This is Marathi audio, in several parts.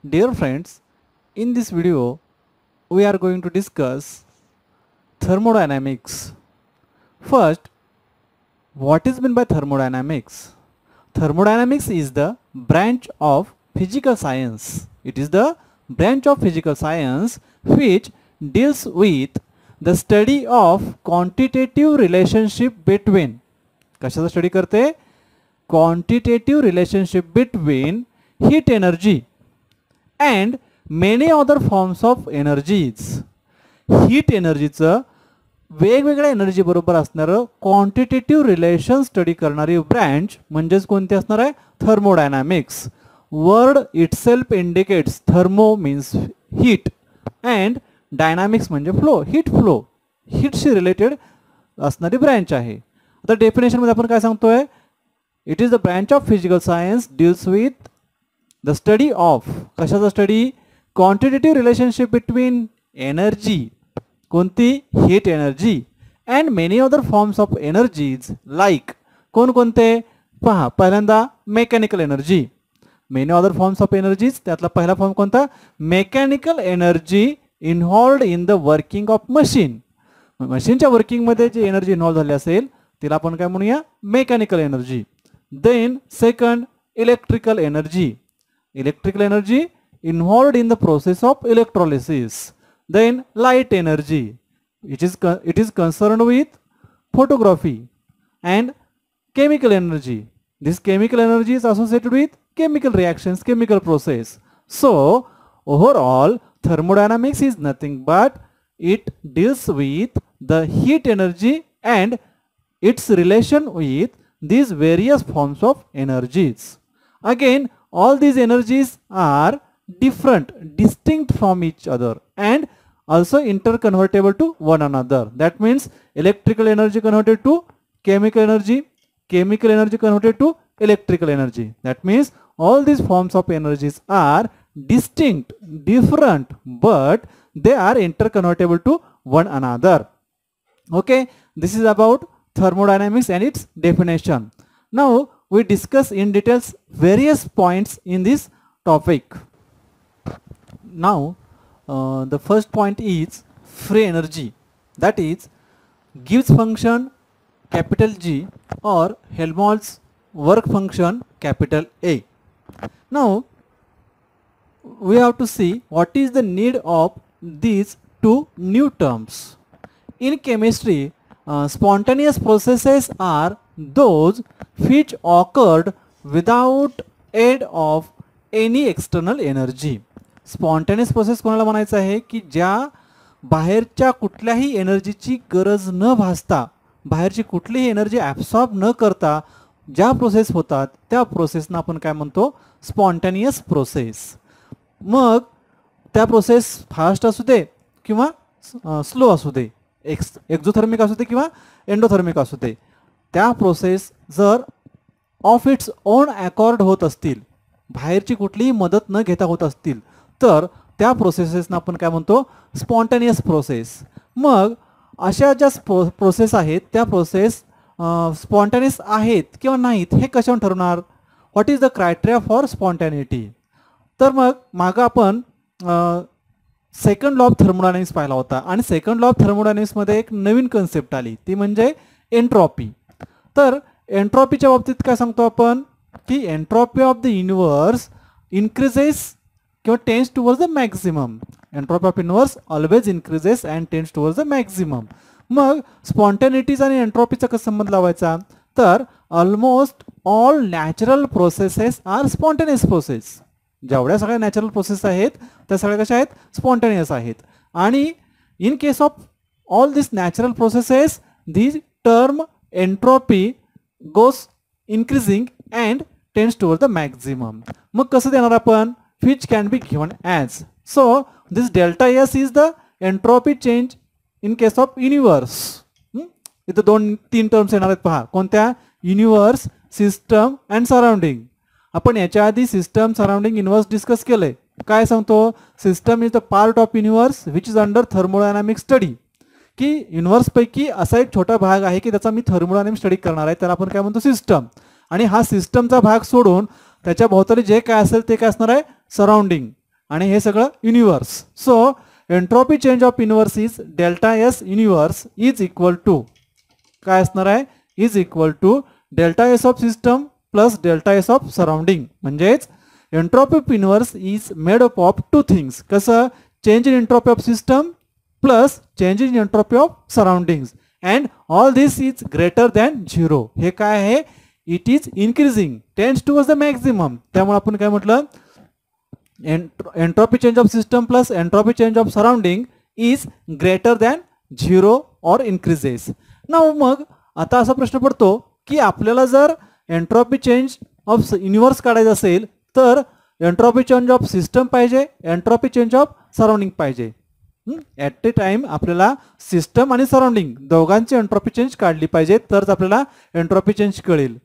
Dear friends, in this video we are going to discuss thermodynamics. First, what is meant by thermodynamics? Thermodynamics is the branch of physical science. It is the branch of physical science which deals with the study of quantitative relationship between. कशाचा स्टडी करते? Quantitative relationship between heat energy and many other forms of energies. Heat एनर्जीचं वेगवेगळ्या एनर्जी बरोबर असणारं क्वांटिटेटिव्ह रिलेशन स्टडी करणारी ब्रँच म्हणजेच कोणती असणार आहे? Thermodynamics. Word itself indicates thermo means heat and dynamics म्हणजे फ्लो, हीट फ्लो, हीटशी रिलेटेड असणारी ब्रँच आहे. आता डेफिनेशनमध्ये आपण काय सांगतोय? It is the branch of physical science deals with the study of, कशाचा study? Quantitative relationship between energy, कोणती? Heat energy, and many other forms of energies like, कोणकोणते? पहा, पहिल्यांदा mechanical energy, many other forms of energies. त्यातला पहिला फॉर्म कोणता? Mechanical energy involved in the working of machine. मशीनच्या वर्किंगमध्ये जी एनर्जी इन्व्हॉल्व झाली असेल तिला आपण काय म्हणूया? Mechanical energy. Then second, electrical energy. Electrical energy involved in the process of electrolysis. Then light energy, it is concerned with photography. And chemical energy, this chemical energy is associated with chemical reactions, chemical process. So overall thermodynamics is nothing but it deals with the heat energy and its relation with these various forms of energies. Again, all these energies are different, distinct from each other and also interconvertible to one another. That means electrical energy converted to chemical energy, chemical energy converted to electrical energy. That means all these forms of energies are distinct, different, but they are interconvertible to one another. Okay, this is about thermodynamics and its definition. Now we discuss in details various points in this topic. Now the first point is free energy, that is Gibbs function capital G or Helmholtz work function capital A. Now we have to see what is the need of these two new terms. In chemistry, spontaneous processes are those which occurred without aid of any external energy. Spontaneous process कोणाला म्हणायचं आहे? की ज्या बाहेरच्या कुठल्याही एनर्जीची गरज न भासता, बाहेरची कुठलीही एनर्जी ॲब्सॉर्ब न करता ज्या प्रोसेस होतात त्या प्रोसेसना आपण काय म्हणतो? Spontaneous process. मग त्या प्रोसेस फास्ट असू दे किंवा स्लो असू दे, एक्झोथर्मिक असू दे किंवा एंडोथर्मिक असू दे, त्या प्रोसेस जर ऑफ इट्स ओन अकॉर्ड होत असतील, बाहेरची कुठलीही मदत न घेता होत असतील, तर त्या प्रोसेसेसना आपण काय म्हणतो? Spontaneous process. मग अशा ज्या प्रोसेस आहेत त्या प्रोसेस स्पॉन्टेनियस आहेत किंवा नाहीत हे कशावर ठरवणार? What is the criteria for spontaneity? तर मग मागं आपण सेकंड लॉ ऑफ थर्मोडायनामिक्स पाहिला होता आणि सेकंड लॉ ऑफ थर्मोडायनामिक्समध्ये एक नवीन कन्सेप्ट आली, ती म्हणजे एंट्रॉपी. तर एंट्रॉपीच्या बाबतीत काय सांगतो आपण? की entropy of the universe increases किंवा tends towards the maximum. Entropy of universe always increases and tends towards the maximum. मग स्पॉन्टॅनिटीज आणि एंट्रॉपीचा कसा संबंध लावायचा? तर almost all natural processes are spontaneous process. जेवढ्या सगळ्या नॅचरल प्रोसेस आहेत त्या सगळ्या कशा आहेत? स्पॉन्टेनियस आहेत. आणि in case of all this natural processes the term entropy goes increasing and tends towards the maximum. मग कसं देणार आपण? which can be given as. So this delta S is the entropy change in case of universe. इथं तीन टर्म्स येणार आहेत पहा. कोणत्या? Universe, system and surrounding. आपण याच्या आधी सिस्टम, सराउंडिंग, युनिवर्स डिस्कस केलंय. काय सांगतो? System is the part of universe which is under thermodynamic study. की युनिवर्सपैकी असा एक छोटा भाग आहे की त्याचा मी थर्मोडायनामिक स्टडी करणार आहे, त्याला आपण काय म्हणतो? सिस्टम. आणि हा सिस्टमचा भाग सोडून त्याच्या भोवताली जे काय असेल ते काय असणार आहे? सराउंडिंग आणि हे सगळं universe. So entropy change of universe is delta S universe is equal to काय असणार आहे, is equal to delta S of system plus delta S of surrounding. म्हणजेच entropy of universe is made up of two things. कसं, change in entropy of system plus change in entropy of surroundings and all this is greater than 0. हे काय आहे, it is increasing tends towards the maximum. त्यामुळे आपण काय म्हटलं, entropy change of system plus entropy change of surrounding is greater than 0 और इन्क्रीजेस. नाव मग आता असा प्रश्न पडतो की आपल्याला जर एंट्रोपी चेंज ऑफ युनिवर्स काढायचं असेल तर एंट्रोपी चेंज ऑफ सिस्टम पाहिजे, एंट्रोपी चेंज ऑफ सराउंडिंग पाहिजे. ॲट ए टाइम आपल्याला सिस्टम आणि सराउंडिंग दोघांची एंट्रोपी चेंज काढली पाहिजे तरच आपल्याला एंट्रोपी चेंज कळेल.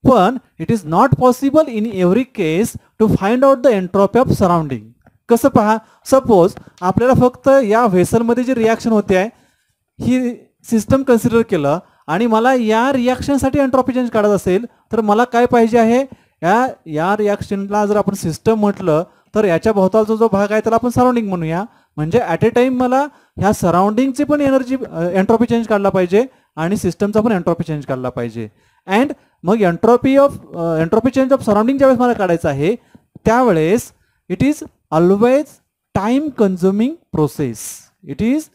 पण it is not possible in every case to find out the entropy of surrounding. कसं पहा, सपोज आपल्याला फक्त या व्हेसलमध्ये जी रिॲक्शन होते आहे ही सिस्टम कन्सिडर केलं आणि मला या रिॲक्शनसाठी एंट्रोपी चेंज काढत असेल तर मला काय पाहिजे आहे, या रिॲक्शनला जर आपण सिस्टम म्हटलं तर याच्या भोवतालचा जो भाग आहे त्याला आपण सराउंडिंग म्हणूया. म्हणजे ॲट ए टाइम मला ह्या सराउंडिंगची पण एंट्रोपी चेंज काढला पाहिजे आणि सिस्टमचा पण एंट्रोपी चेंज काढला पाहिजे. अँड मग एंट्रोपी चेंज ऑफ सराउंडिंग ज्यावेळेस मला काढायचं आहे त्यावेळेस it is always time consuming process, it is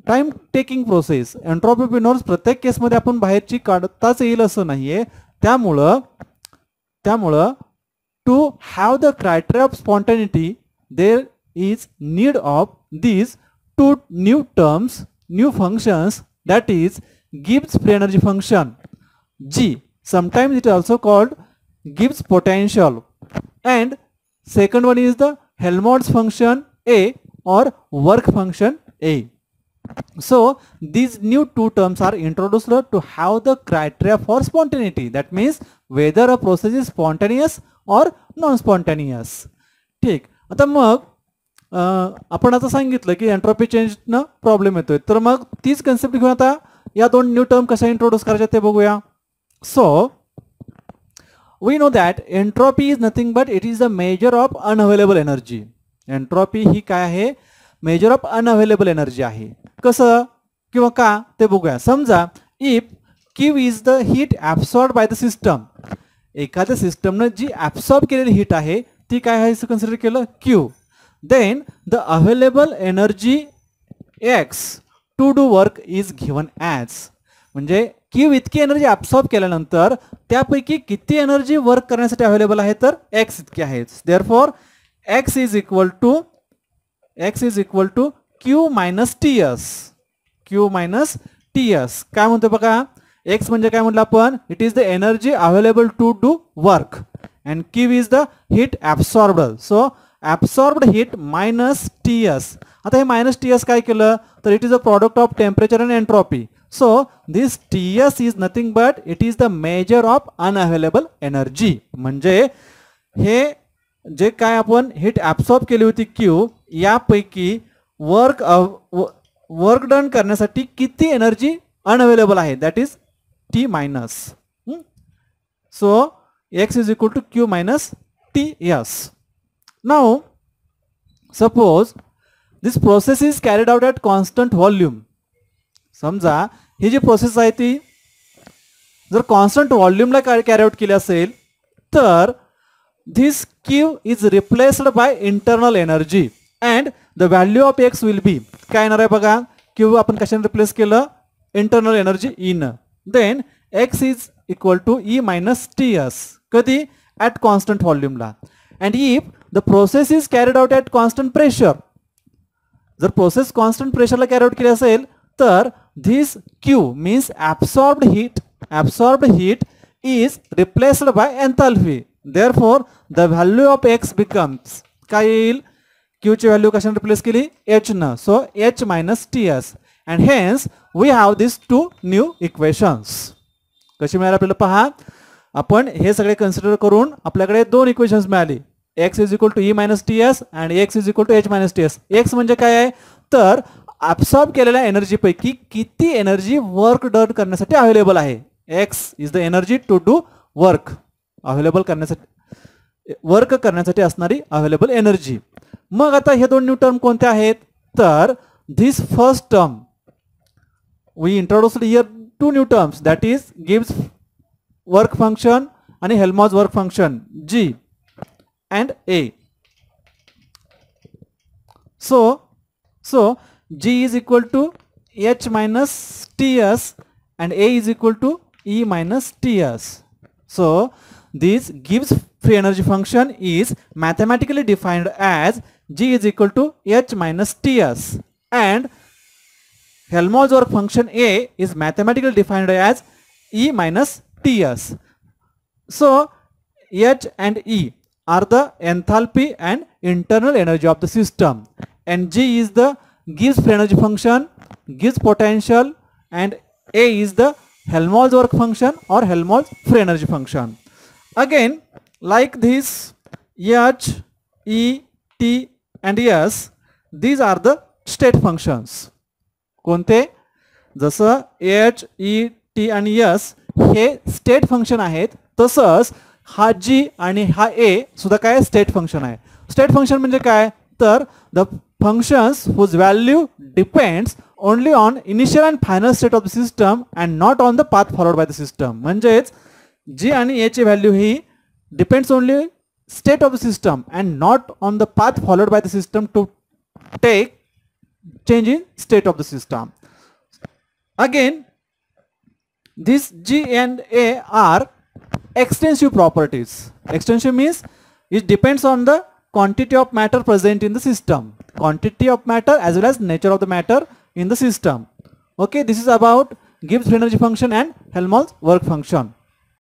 time taking process. Entropy of universe प्रत्येक केसमध्ये आपण बाहेरची काढताच येईल असं नाहीये. त्यामुळं to have the criteria of spontaneity there is need of these two new terms, new functions, that is Gibbs free energy function G, sometimes it is also called Gibbs potential, and second one is the Helmholtz function A or work function A. So these new two terms are introduced to have the criteria for spontaneity, that means whether a process is spontaneous or non-spontaneous. ठीक, आता मग आपण आता सांगितलं की एंट्रोपी चेंजनं प्रॉब्लेम येतोय तर मग तीच कन्सेप्ट घेऊन आता या दोन न्यू टर्म कशा इंट्रोड्यूस करायच्या ते बघूया. So we know that entropy is nothing but it is the measure of unavailable energy. Entropy ही काय आहे, मेजर ऑफ अनअवेलेबल एनर्जी आहे. कसं किंवा का ते बघूया. समजा if Q is the heat absorb bye the system, एखाद्या सिस्टमनं जी ॲब्सॉर्ब केलेली हीट आहे ती काय आहे असं कन्सिडर केलं Q. Then the available energy x to do work is given as, म्हणजे Q इतकी एनर्जी ॲब्सॉर्ब केल्यानंतर त्यापैकी किती एनर्जी वर्क करण्यासाठी अवेलेबल आहे तर x इतकी आहे. Therefore x is equal to Q minus TS. Q minus TS काय म्हणतो बघा, x म्हणजे काय म्हटलं आपण, it is the energy available to do work and Q is the heat absorbed. So absorbed heat minus TS. आता हे मायनस TS काय केलं तर it is a product of temperature and entropy. So this TS is nothing but it is the measure of unavailable energy. म्हणजे हे जे काय आपण हीट ॲब्सॉर्ब केली होती Q यापैकी वर्क डन करण्यासाठी किती एनर्जी अनअवेलेबल आहे that is T minus. So x is equal to Q minus TS. Now suppose this process is carried out at constant volume. समजा ही जी प्रोसेस आहे ती जर कॉन्स्टंट व्हॉल्यूमला कॅरी आउट केली असेल तर this Q is replaced by internal energy and the value of x will be काय येणार आहे बघा, Q आपण कशाने रिप्लेस केलं, इंटरनल एनर्जी E न. Then x is equal to E minus TS कधी ॲट कॉन्स्टंट व्हॉल्यूमला. And if the process is carried out at constant pressure, जर प्रोसेस कॉन्स्टंट प्रेशरला कॅरी आउट केली असेल तर this Q means absorbed heat is replaced by enthalpy. Therefore the value of x becomes काय येईल, Q ची व्हॅल्यू कशाने रिप्लेस केली H न. So H minus TS and hence we have this two new equations. कशी मिळाली आपल्याला पहा, आपण हे सगळे कन्सिडर करून आपल्याकडे दोन इक्वेशन्स मिळाली. x is equal to E minus TS and x is equal to H minus TS. x म्हणजे काय आहे तर ॲब्सॉर्ब केलेल्या एनर्जी पैकी किती एनर्जी वर्क डन करण्यासाठी अवेलेबल आहे. x is the energy to do work available करण्यासाठी वर्क करण्यासाठी असणारी अवेलेबल एनर्जी. मग आता हे दोन न्यू टर्म कोणते आहेत, तर this first term we introduced here two new terms, that is गिव्स वर्क फंक्शन आणि Helmholtz work function G and A. So G is equal to H minus Ts and A is equal to E minus Ts. So this gives free energy function is mathematically defined as G is equal to H minus Ts and Helmholtz work function A is mathematically defined as E minus Ts. So H and E are the enthalpy and internal energy of the system, and G is the gives free energy function, gives potential, and A is the Helmholtz work function or Helmholtz free energy function. Again, like this, H, E, T and S, these are the state functions. कोणते, जसं H, E, T आणि S हे स्टेट फंक्शन आहेत, तसंच हा G आणि हा A सुद्धा काय स्टेट फंक्शन आहे. स्टेट फंक्शन म्हणजे काय, तर the functions whose value depends only on initial and final state of the system and not on the path followed by the system. म्हणजेच G आणि A ची व्हॅल्यू ही depends only state of the system and not on the path followed by the system to take change in state of the system. Again, this G and A are extensive properties. Extensive means it depends on the quantity of matter present in the system, quantity of matter as well as nature of the matter in the system. Okay, this is about Gibbs free energy function and Helmholtz work function.